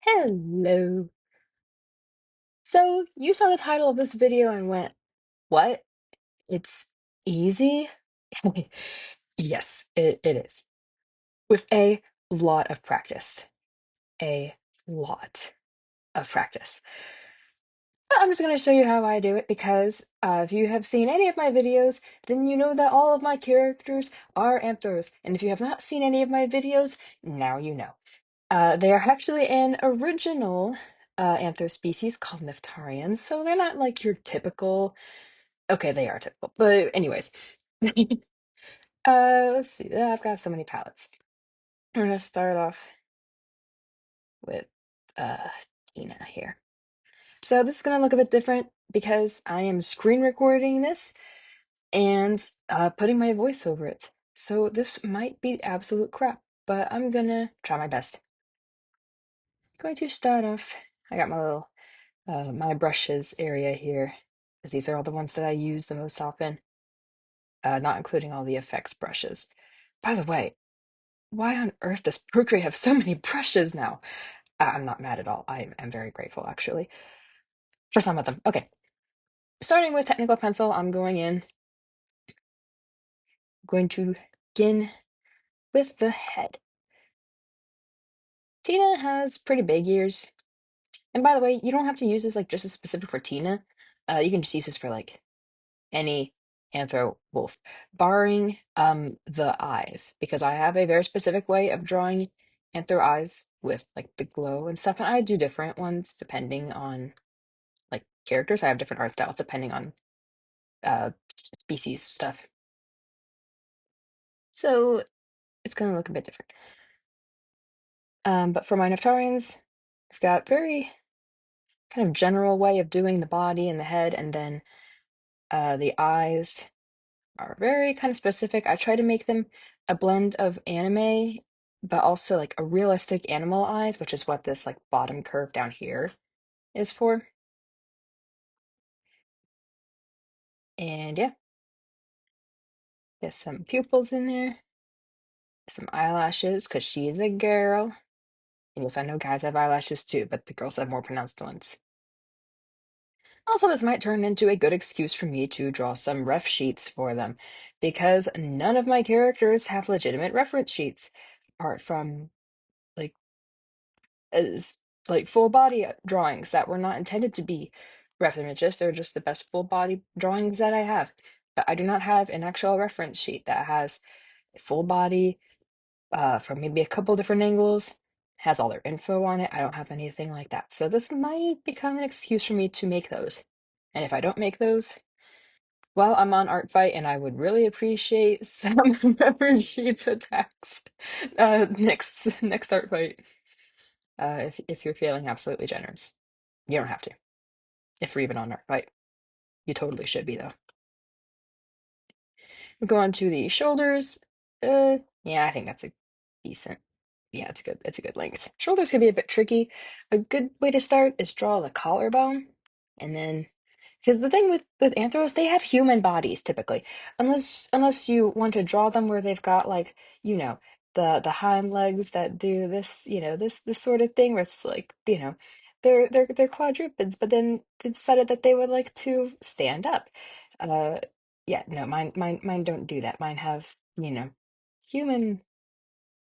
Hello. So you saw the title of this video and went, what? It's easy? Yes, it is. With a lot of practice. A lot of practice. But I'm just going to show you how I do it because if you have seen any of my videos, then you know that all of my characters are anthros. And if you have not seen any of my videos, now you know. They are actually an original anthro species called Neftarians, so they're not like your typical. Okay, they are typical, but anyways, let's see. I've got so many palettes. I'm gonna start off with uh Tina here. So this is gonna look a bit different because I am screen recording this and putting my voice over it. So this might be absolute crap, but I'm gonna try my best. Going to start off. I got my little my brushes area here, because these are all the ones that I use the most often, not including all the effects brushes. By the way, why on earth does Procreate have so many brushes now? I'm not mad at all. I am very grateful, actually, for some of them. Okay, starting with technical pencil, I'm going to begin with the head. Tina has pretty big ears. And by the way, you don't have to use this like just as specific for Tina. You can just use this for like any anthro wolf, barring the eyes, because I have a very specific way of drawing anthro eyes with like the glow and stuff, and I do different ones depending on like characters. I have different art styles depending on species stuff. So it's gonna look a bit different. But for my Neftarians, I've got very kind of general way of doing the body and the head, and then the eyes are very kind of specific. I try to make them a blend of anime, but also like a realistic animal eyes, which is what this like bottom curve down here is for. And yeah, there's some pupils in there, some eyelashes, because she's a girl. And yes, I know guys have eyelashes too, but the girls have more pronounced ones. Also, this might turn into a good excuse for me to draw some ref sheets for them, because none of my characters have legitimate reference sheets, apart from like as like full body drawings that were not intended to be ref images. They're just the best full body drawings that I have. But I do not have an actual reference sheet that has a full body from maybe a couple different angles, has all their info on it. I don't have anything like that. So this might become an excuse for me to make those. And if I don't make those, well, I'm on Art Fight and I would really appreciate some reference sheets attacks. Next Art Fight. If you're feeling absolutely generous. You don't have to. If you're even on our right. You totally should be though. We go on to the shoulders. Yeah, I think that's a decent. Yeah, it's a good length. Shoulders can be a bit tricky. A good way to start is draw the collarbone, and then because the thing with anthros, they have human bodies typically, unless you want to draw them where they've got like the hind legs that do this this sort of thing where it's like they're quadrupeds, but then they decided that they would like to stand up. Uh, yeah, no, mine don't do that. Mine have human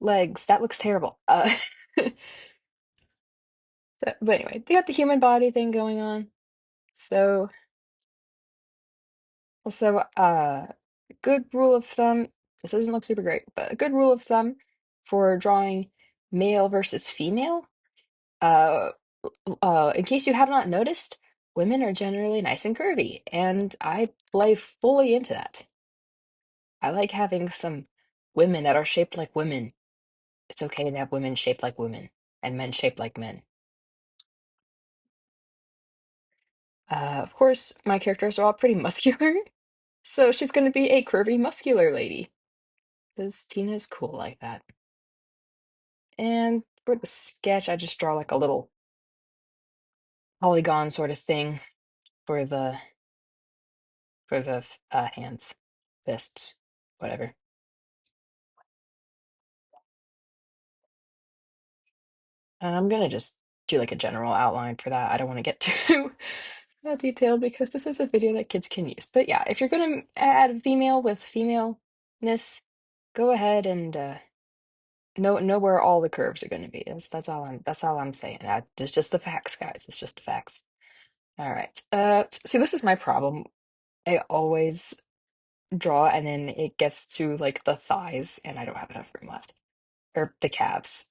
legs. That looks terrible. But anyway, they got the human body thing going on. So also, good rule of thumb, this doesn't look super great, but a good rule of thumb for drawing male versus female, uh, in case you have not noticed, women are generally nice and curvy, and I play fully into that. I like having some women that are shaped like women. It's okay to have women shaped like women and men shaped like men. Of course, my characters are all pretty muscular, so she's going to be a curvy, muscular lady. Because Tina's cool like that. And for the sketch, I just draw like a little polygon sort of thing for the hands, fists, whatever. I'm gonna just do like a general outline for that. I don't want to get too detailed because this is a video that kids can use. But yeah, if you're gonna add a female with femaleness, go ahead and know where all the curves are gonna be. That's all I'm saying. It's just the facts, guys. It's just the facts. All right. See, this is my problem. I always draw and then it gets to like the thighs and I don't have enough room left. Or the calves,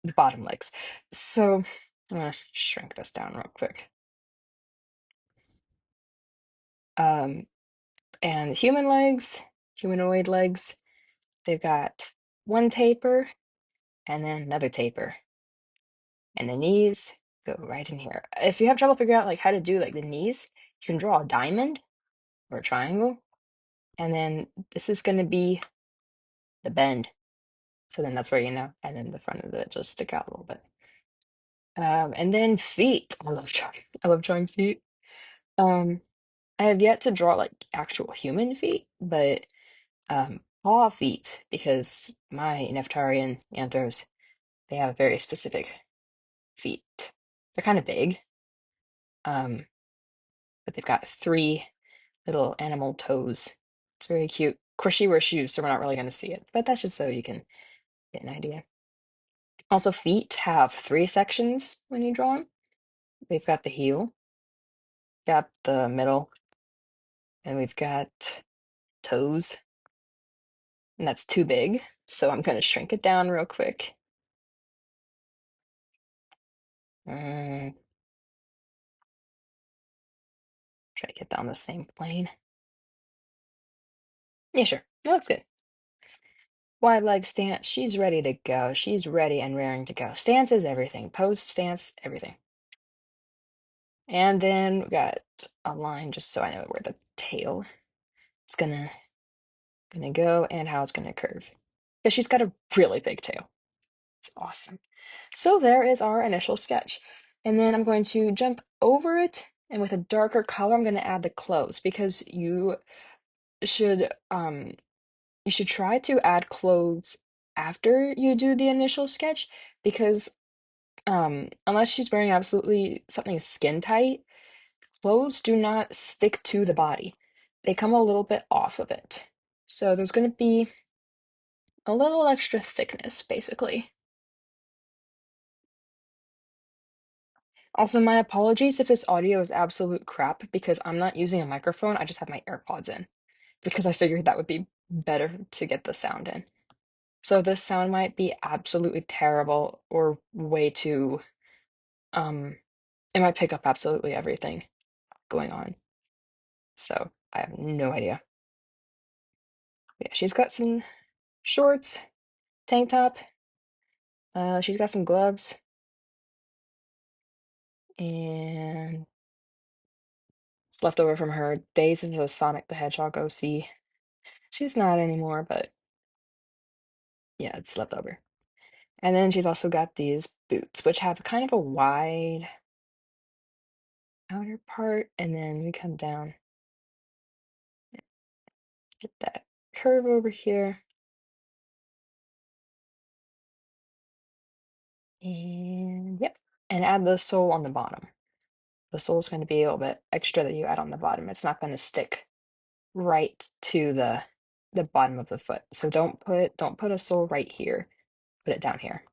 the bottom legs. So I'm gonna shrink this down real quick. Um, and human legs, humanoid legs, they've got one taper and then another taper. And the knees go right in here. If you have trouble figuring out like how to do like the knees, you can draw a diamond or a triangle. And then this is gonna be the bend. So then that's where you know. And then the front of it just stick out a little bit. And then feet. I love drawing feet. Um, I have yet to draw like actual human feet, but paw feet because my Neftarian anthros, they have very specific feet. They're kind of big, um, but they've got three little animal toes. It's very cute. Of course, she wears shoes, so we're not really going to see it, but that's just so you can get an idea. Also, feet have three sections when you draw them. We've got the heel, got the middle, and we've got toes, and that's too big. So I'm going to shrink it down real quick. Mm, try to get down the same plane. Yeah, sure. That looks good. Wide leg stance. She's ready to go. She's ready and raring to go. Stance is everything. Pose, stance, everything. And then we got a line just so I know where the tail is gonna go and how it's gonna curve. Because she's got a really big tail. It's awesome. So there is our initial sketch. And then I'm going to jump over it, and with a darker color, I'm gonna add the clothes because should um you should try to add clothes after you do the initial sketch because unless she's wearing absolutely something skin tight, clothes do not stick to the body. They come a little bit off of it. So there's going to be a little extra thickness, basically. Also, my apologies if this audio is absolute crap because I'm not using a microphone. I just have my AirPods in because I figured that would be better to get the sound in. So this sound might be absolutely terrible or way too, um, it might pick up absolutely everything going on. So I have no idea. Yeah, she's got some shorts, tank top. She's got some gloves and it's left over from her days as a Sonic the Hedgehog OC. She's not anymore, but yeah, it's left over. And then she's also got these boots, which have kind of a wide outer part, and then we come down, get that curve over here, and yep, and add the sole on the bottom. The sole is going to be a little bit extra that you add on the bottom. It's not going to stick right to the bottom of the foot. So don't put a sole right here. Put it down here.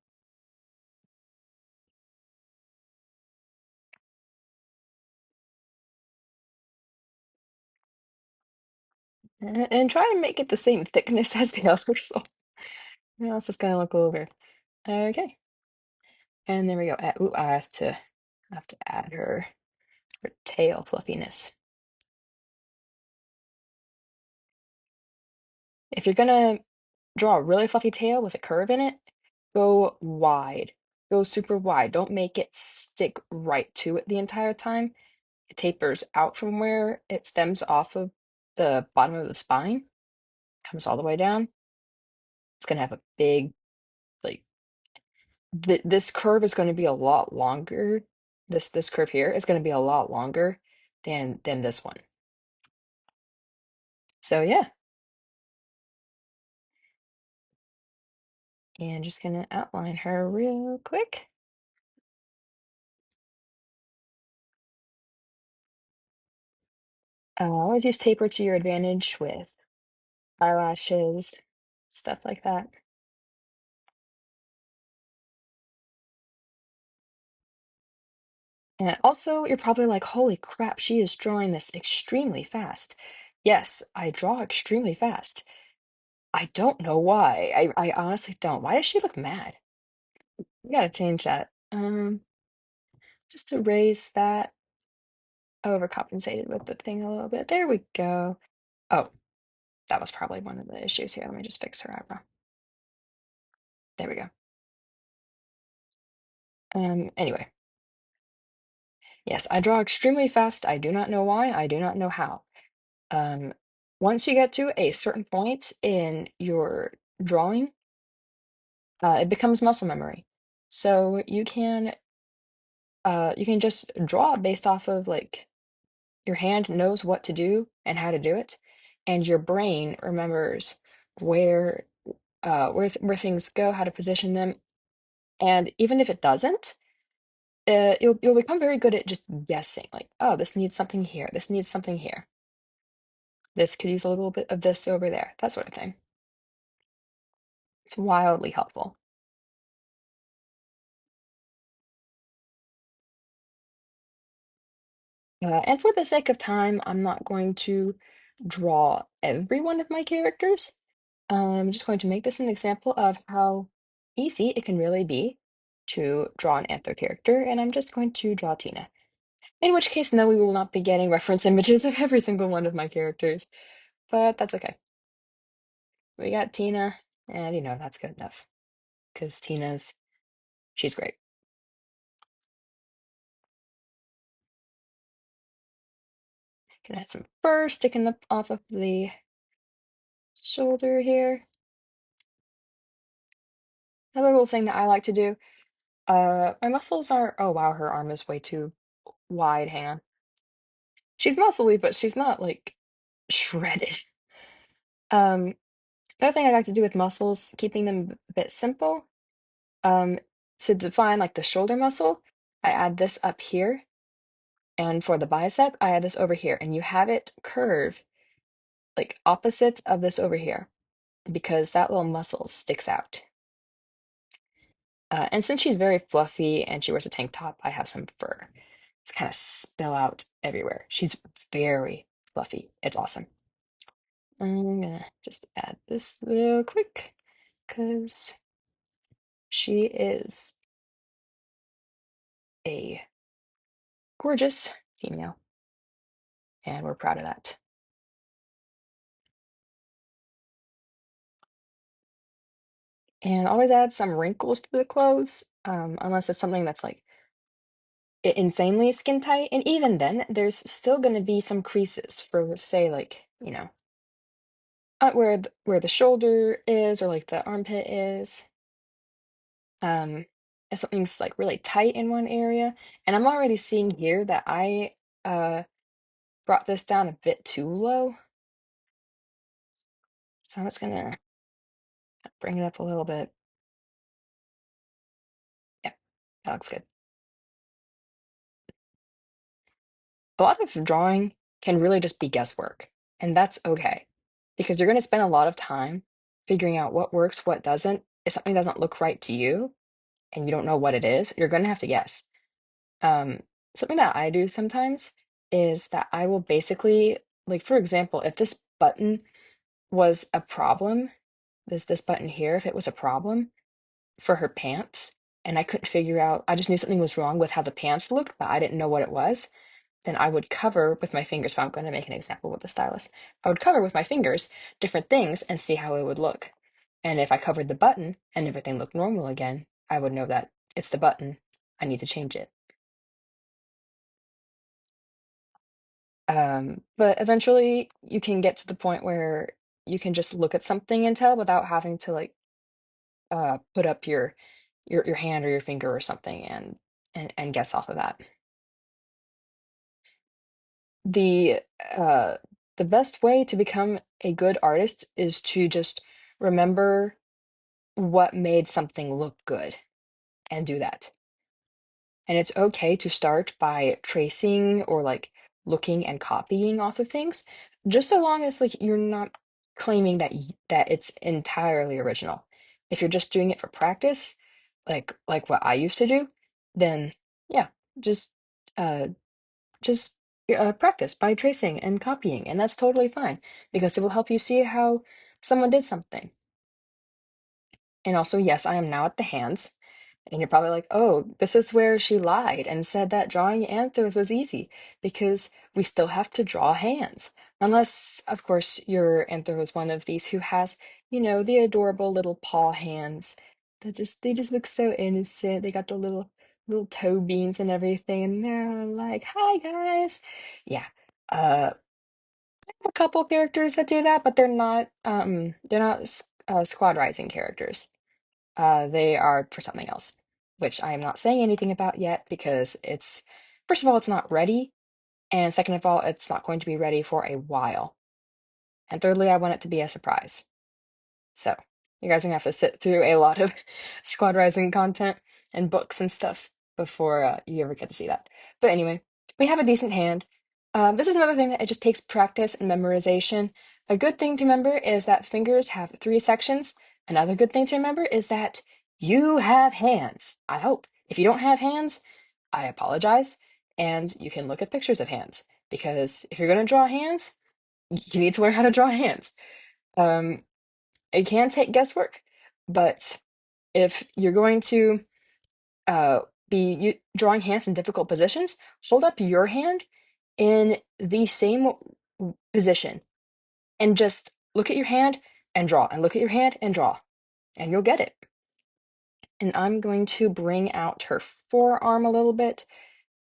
And try and make it the same thickness as the other sole. Or else it's gonna look a little weird. Okay. And there we go. Ooh, I have to add her tail fluffiness. If you're gonna draw a really fluffy tail with a curve in it, go wide. Go super wide. Don't make it stick right to it the entire time. It tapers out from where it stems off of the bottom of the spine, comes all the way down. It's gonna have a big, like, this curve is going to be a lot longer. This curve here is going to be a lot longer than this one. So yeah, and just gonna outline her real quick. Always use taper to your advantage with eyelashes, stuff like that. And also, you're probably like, holy crap, she is drawing this extremely fast. Yes, I draw extremely fast. I don't know why. I honestly don't. Why does she look mad? We gotta change that. Just to raise that overcompensated with the thing a little bit. There we go. Oh, that was probably one of the issues here. Let me just fix her eyebrow. There we go. Anyway, yes, I draw extremely fast. I do not know why. I do not know how. Um, Once you get to a certain point in your drawing, it becomes muscle memory. So you can just draw based off of like your hand knows what to do and how to do it, and your brain remembers where where things go, how to position them, and even if it doesn't, you'll become very good at just guessing. Like, oh, this needs something here. This needs something here. This could use a little bit of this over there. That sort of thing. It's wildly helpful. And for the sake of time, I'm not going to draw every one of my characters. I'm just going to make this an example of how easy it can really be to draw an Anthro character, and I'm just going to draw Tina. In which case, no, we will not be getting reference images of every single one of my characters, but that's okay. We got Tina, and that's good enough, because she's great. Gonna add some fur sticking up off of the shoulder here. Another little thing that I like to do, my muscles are, oh wow, her arm is way too wide, hang on. She's muscly, but she's not like shredded. Um, Another thing I like to do with muscles, keeping them a bit simple, um, to define like the shoulder muscle, I add this up here, and for the bicep, I add this over here, and you have it curve like opposite of this over here because that little muscle sticks out. And since she's very fluffy and she wears a tank top, I have some fur. It's kind of spill out everywhere. She's very fluffy. It's awesome. I'm gonna just add this real quick because she is a gorgeous female, and we're proud of that. And always add some wrinkles to the clothes, unless it's something that's like insanely skin tight. And even then, there's still going to be some creases for, let's say, like, where the shoulder is or like the armpit is. If something's like really tight in one area, and I'm already seeing here that I uh brought this down a bit too low, so I'm just gonna bring it up a little bit. Yeah, that looks good. A lot of drawing can really just be guesswork, and that's okay because you're going to spend a lot of time figuring out what works, what doesn't. If something doesn't look right to you and you don't know what it is, you're going to have to guess. Um, Something that I do sometimes is that I will basically, like, for example, if this button was a problem, this button here, if it was a problem for her pants, and I couldn't figure out, I just knew something was wrong with how the pants looked, but I didn't know what it was, then I would cover with my fingers, if I'm going to make an example with the stylus, I would cover with my fingers different things and see how it would look. And if I covered the button and everything looked normal again, I would know that it's the button. I need to change it. But eventually you can get to the point where you can just look at something and tell without having to like put up your hand or your finger or something and guess off of that. The uh the best way to become a good artist is to just remember what made something look good and do that. And it's okay to start by tracing or like looking and copying off of things, just so long as like you're not claiming that that it's entirely original. If you're just doing it for practice, like what I used to do, then yeah, just uh just practice by tracing and copying, and that's totally fine because it will help you see how someone did something. And also, yes, I am now at the hands. And you're probably like, oh, this is where she lied and said that drawing anthros was easy because we still have to draw hands. Unless, of course, your anthro is one of these who has, the adorable little paw hands that they just look so innocent. They got the little toe beans and everything, and they're like, hi guys. Yeah. A couple characters that do that, but they're not squad rising characters. They are for something else, which I am not saying anything about yet because first of all, it's not ready, and second of all, it's not going to be ready for a while. And thirdly, I want it to be a surprise. So you guys are gonna have to sit through a lot of Squad Rising content and books and stuff before you ever get to see that. But anyway, we have a decent hand. This is another thing that it just takes practice and memorization. A good thing to remember is that fingers have three sections. Another good thing to remember is that you have hands. I hope. If you don't have hands, I apologize. And you can look at pictures of hands because if you're going to draw hands, you need to learn how to draw hands. Um, it can take guesswork, but if you're going to uh, be drawing hands in difficult positions, hold up your hand in the same position and just look at your hand and draw, and look at your hand and draw, and you'll get it. And I'm going to bring out her forearm a little bit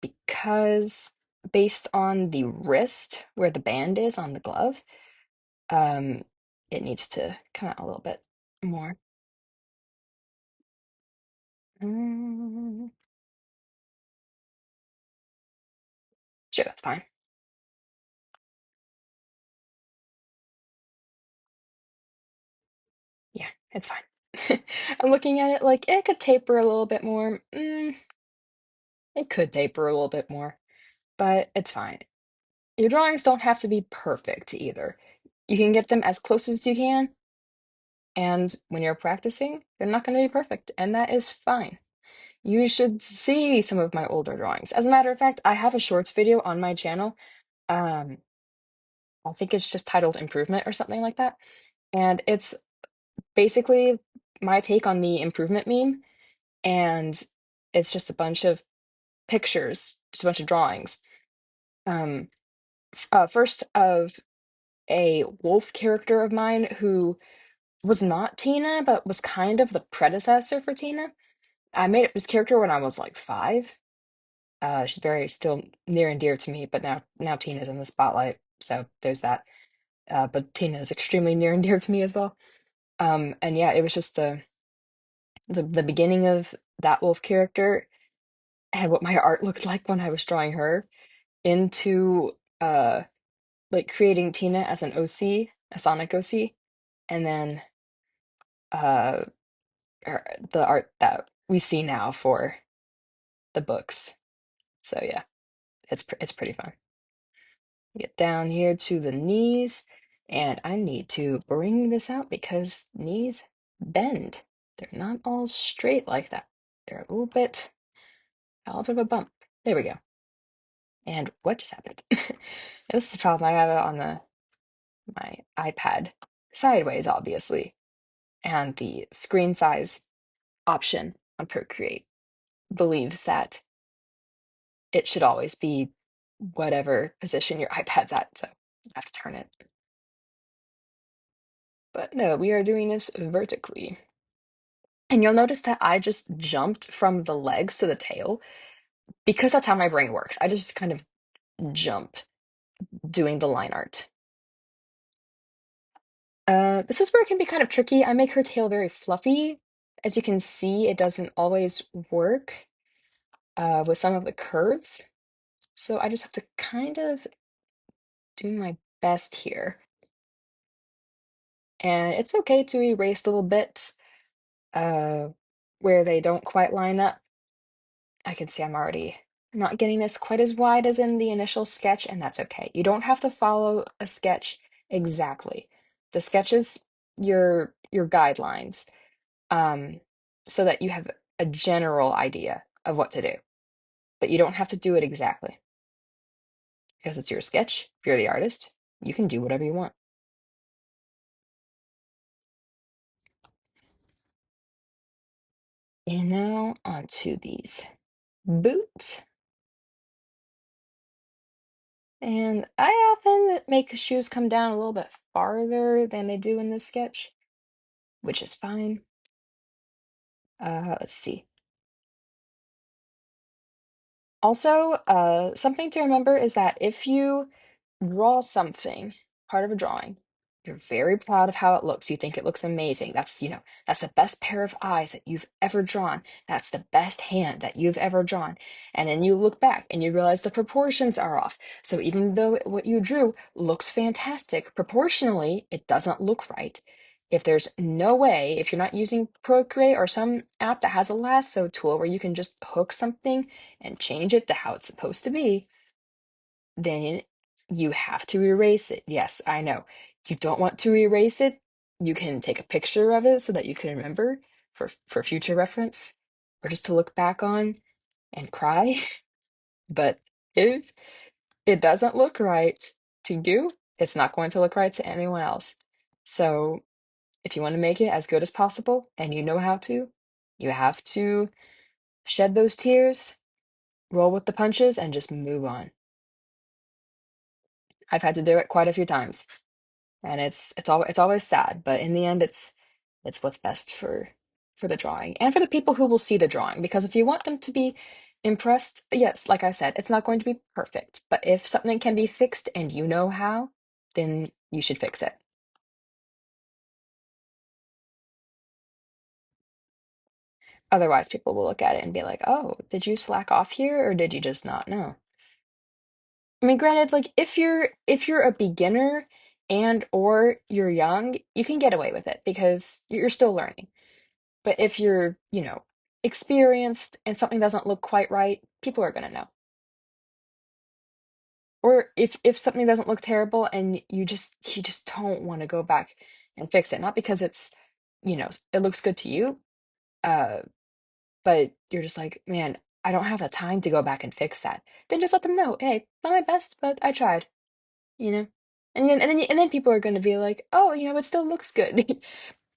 because based on the wrist where the band is on the glove, um, it needs to come out a little bit more. Mm, sure, that's fine. Yeah, it's fine. I'm looking at it like it could taper a little bit more. It could taper a little bit more, but it's fine. Your drawings don't have to be perfect either. You can get them as close as you can, and when you're practicing, they're not going to be perfect, and that is fine. You should see some of my older drawings. As a matter of fact, I have a shorts video on my channel. Um, I think it's just titled Improvement or something like that. And it's basically my take on the improvement meme. And it's just a bunch of pictures, just a bunch of drawings. Um, first of a wolf character of mine who was not Tina, but was kind of the predecessor for Tina. I made up this character when I was like 5. She's very still near and dear to me, but now Tina's in the spotlight, so there's that. But Tina is extremely near and dear to me as well. And yeah, it was just the beginning of that wolf character and what my art looked like when I was drawing her into like creating Tina as an OC, a Sonic OC, and then uh the art that we see now for the books. So yeah, it's pretty fun. Get down here to the knees, and I need to bring this out because knees bend. They're not all straight like that. They're a little bit out of a bump. There we go. And what just happened? This is the problem. I have it on my iPad sideways, obviously, and the screen size option on Procreate believes that it should always be whatever position your iPad's at, so I have to turn it. But no, we are doing this vertically. And you'll notice that I just jumped from the legs to the tail because that's how my brain works. I just kind of jump doing the line art. This is where it can be kind of tricky. I make her tail very fluffy. As you can see, it doesn't always work with some of the curves. So I just have to kind of do my best here. And it's okay to erase little bits uh, where they don't quite line up. I can see I'm already not getting this quite as wide as in the initial sketch, and that's okay. You don't have to follow a sketch exactly. The sketch is your guidelines, um, so that you have a general idea of what to do, but you don't have to do it exactly because it's your sketch. If you're the artist, you can do whatever you want. And now onto these boots. And I often make the shoes come down a little bit farther than they do in this sketch, which is fine. Let's see. Also, something to remember is that if you draw something, part of a drawing, you're very proud of how it looks. You think it looks amazing. That's the best pair of eyes that you've ever drawn. That's the best hand that you've ever drawn. And then you look back and you realize the proportions are off. So even though what you drew looks fantastic, proportionally, it doesn't look right. If there's no way, if you're not using Procreate or some app that has a lasso tool where you can just hook something and change it to how it's supposed to be, then you have to erase it. Yes, I know. You don't want to erase it. You can take a picture of it so that you can remember for future reference or just to look back on and cry. But if it doesn't look right to you, it's not going to look right to anyone else. So if you want to make it as good as possible and you know how to, you have to shed those tears, roll with the punches, and just move on. I've had to do it quite a few times, and it's always sad, but in the end, it's what's best for the drawing and for the people who will see the drawing. Because if you want them to be impressed, yes, like I said, it's not going to be perfect, but if something can be fixed and you know how, then you should fix it. Otherwise, people will look at it and be like, "Oh, did you slack off here, or did you just not know?" I mean, granted, like if you're a beginner and or you're young, you can get away with it because you're still learning. But if you're, experienced and something doesn't look quite right, people are gonna know. Or if something doesn't look terrible and you just don't want to go back and fix it, not because it looks good to you, uh, but you're just like, man, I don't have the time to go back and fix that. Then just let them know, hey, not my best, but I tried. you know? And then people are going to be like, "Oh, it still looks good."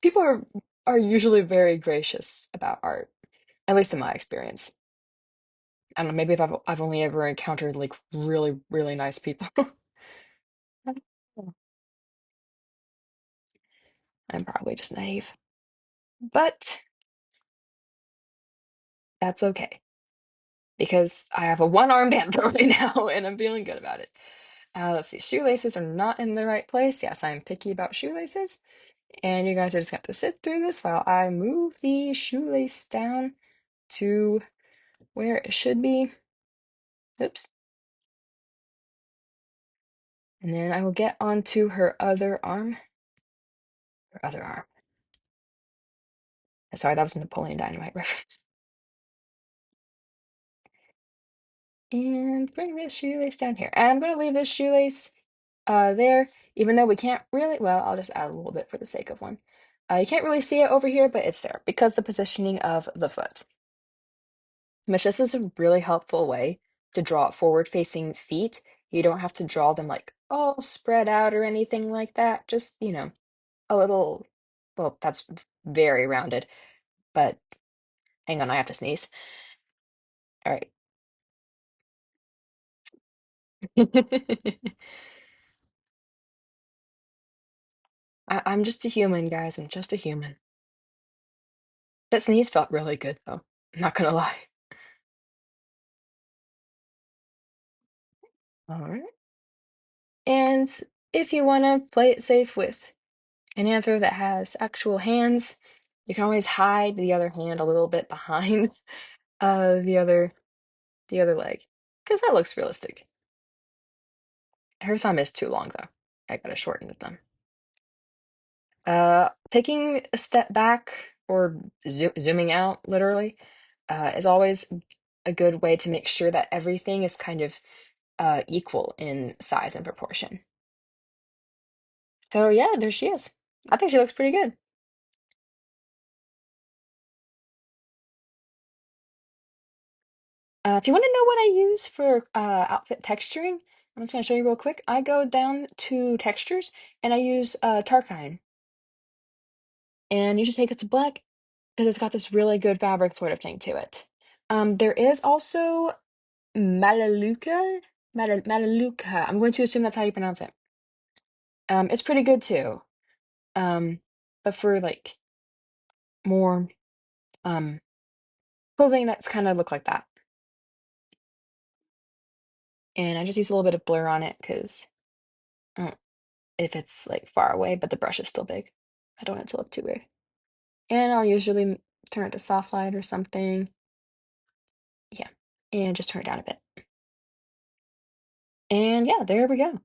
People are usually very gracious about art, at least in my experience. I don't know, maybe if I've only ever encountered like really, really nice people. I'm probably just naive. But that's okay because I have a one-armed anthro right now and I'm feeling good about it. Let's see, shoelaces are not in the right place. Yes, I'm picky about shoelaces. And you guys are just going to sit through this while I move the shoelace down to where it should be. Oops. And then I will get onto her other arm. Her other arm. Sorry, that was a Napoleon Dynamite reference. And bring this shoelace down here. And I'm going to leave this shoelace there, even though we can't really, well, I'll just add a little bit for the sake of one. You can't really see it over here, but it's there because the positioning of the foot. Which this is a really helpful way to draw forward-facing feet. You don't have to draw them like all spread out or anything like that. Just, a little, well, that's very rounded, but hang on, I have to sneeze. All right. I'm just a human, guys. I'm just a human. That sneeze felt really good, though. I'm not gonna lie. All right. And if you want to play it safe with an anthro that has actual hands, you can always hide the other hand a little bit behind the other leg, because that looks realistic. Her thumb is too long, though. I gotta shorten the thumb. Taking a step back or zooming out, literally, is always a good way to make sure that everything is kind of equal in size and proportion. So yeah, there she is. I think she looks pretty good. If you want to know what I use for outfit texturing, I'm just going to show you real quick. I go down to textures and I use Tarkine. And you should take it to black because it's got this really good fabric sort of thing to it. There is also Melaleuca. Melaleuca. I'm going to assume that's how you pronounce it. It's pretty good too. Um, but for like more um clothing that's kind of look like that. And I just use a little bit of blur on it because if it's like far away, but the brush is still big. I don't want it to look too big. And I'll usually turn it to soft light or something. Yeah. And just turn it down a bit. And yeah, there we go.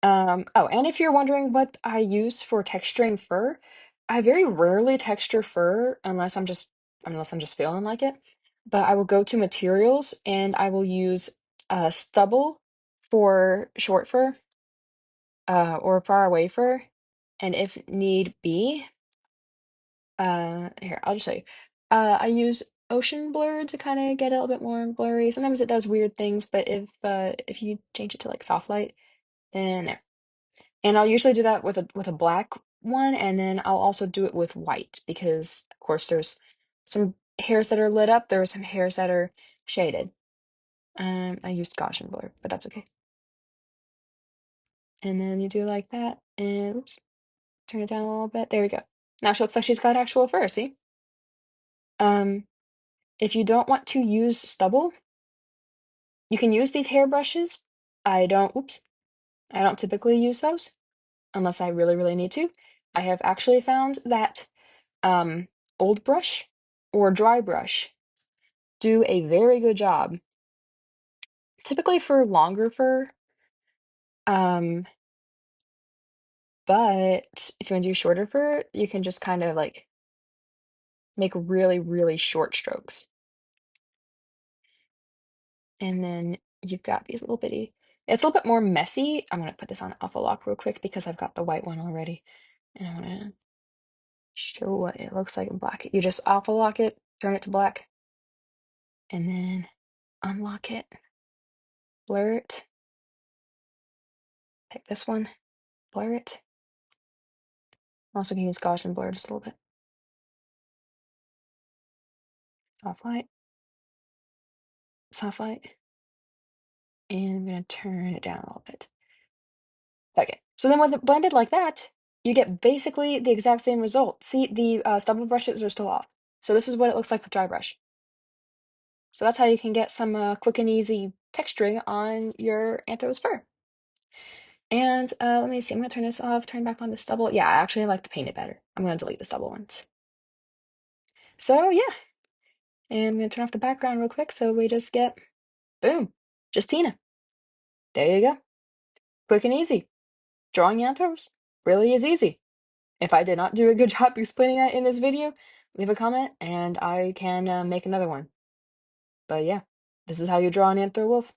Oh, and if you're wondering what I use for texturing fur, I very rarely texture fur unless I'm just feeling like it. But I will go to materials and I will use stubble for short fur or far away fur. And if need be, here, I'll just show you. I use ocean blur to kind of get it a little bit more blurry. Sometimes it does weird things, but if you change it to like soft light, then there. And I'll usually do that with a black one, and then I'll also do it with white because, of course, there's some hairs that are lit up. There are some hairs that are shaded. I used Gaussian blur, but that's okay. And then you do like that, and oops, turn it down a little bit. There we go. Now she looks like she's got actual fur. See? Um, if you don't want to use stubble, you can use these hair brushes. Oops, I don't typically use those unless I really, really need to. I have actually found that um, old brush or dry brush do a very good job, typically for longer fur. Um, but if you want to do shorter fur, you can just kind of like make really, really short strokes. And then you've got these little bitty, it's a little bit more messy. I'm gonna put this on alpha lock real quick because I've got the white one already. And I wanna show what it looks like in black. You just alpha lock it, turn it to black, and then unlock it, blur it, pick this one, blur it. I'm also gonna use Gaussian blur just a little bit. Soft light, and I'm gonna turn it down a little bit. Okay, so then with it blended like that, you get basically the exact same result. See, the stubble brushes are still off. So this is what it looks like with dry brush. So that's how you can get some quick and easy texturing on your Anthros fur. And let me see, I'm gonna turn this off, turn back on the stubble. Yeah, I actually like the painted better. I'm gonna delete the stubble ones. So yeah, and I'm gonna turn off the background real quick so we just get, boom, just Tina. There you go. Quick and easy. Drawing anthros really is easy. If I did not do a good job explaining that in this video, leave a comment and I can make another one. But yeah, this is how you draw an anthro wolf.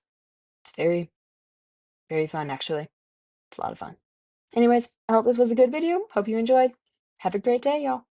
It's very, very fun, actually. It's a lot of fun. Anyways, I hope this was a good video. Hope you enjoyed. Have a great day, y'all.